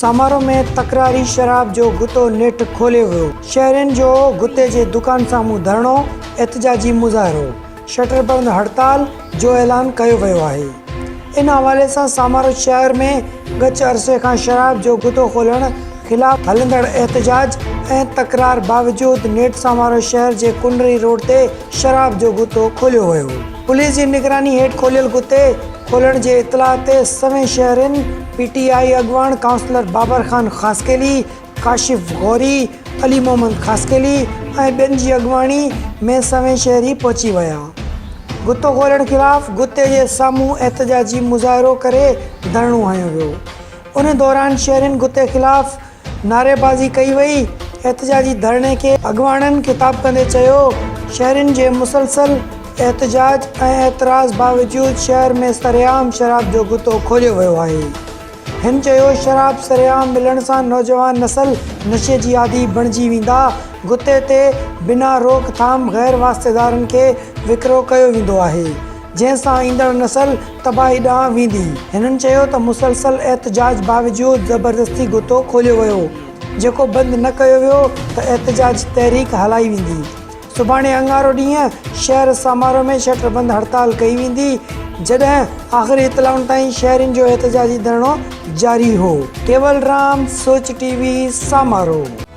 समारोह में तकरारी शराब जो गुतो नेट खोलियो वियो। शहरियुनि जो गुते जे दुकान साम्हूं धरणो, एहतजाजी मुज़ाहिरो, शटर बंद हड़ताल जो ऐलान कयो वियो आहे। इन हवाले सां समारोह शहर में गच अरसे खां शराब जो गुतो खोलण खिलाफ़ हलंदड़ एहतजाज ऐं तकरार बावजूद नेट समारोह शहर जे कुंडरी रोड ते शराब जो गुतो खोलियो वियो। पुलिस जी निगरानी हेठि खोलियल गुते खोलण जे इतला ते सवें शहरियुनि PTI अॻवान काउंसलर बाबर खान ख़ासकेली, काशिफ गौरी, अली मोहम्मद ख़ासकेली ऐं ॿियनि जी अॻवानी में सवें शहरी पहुची विया। गुतो खोलण खिलाफ़ गुते जे साम्हूं एहतजाजी मुज़ाहिरो करे धरणो हयो वियो। उन दौरान शहरियुनि गुते खिलाफ़ नारेबाज़ी कई वई। एहतजाजी धरणे खे अॻवाननि ख़िताब कंदे चयो, शहरियुनि जे मुसलसल एहतजाज ऐं एतराज़ बावजूद शहर में सरेआम शराब जो गुतो खोलियो वियो आहे। हिन चयो, शराब सरेआम मिलण सां नौजवान नसल नशे जी आदी बणिजी वेंदा। गुते ते बिना रोकथाम गैर वास्तेदारनि खे विकिरो कयो वेंदो आहे, जंहिंसां ईंदड़ नसल तबाही ॾांहुं वेंदी। हिननि चयो त मुसलसल एहतजाज बावजूद ज़बरदस्ती गुतो खोलियो वियो। जेको बंदि न कयो वियो त एहतजाज तहरीक हलाई वेंदी। सुभाणे अंगारो ॾींहुं शहर समारोह में शटर बंद हड़ताल कई वेंदी, जॾहिं आख़िरी इतलाउनि ताईं शहरियुनि जो एहतजाजी धरणो जारी हो। केवल राम, सोच TV, समारोह।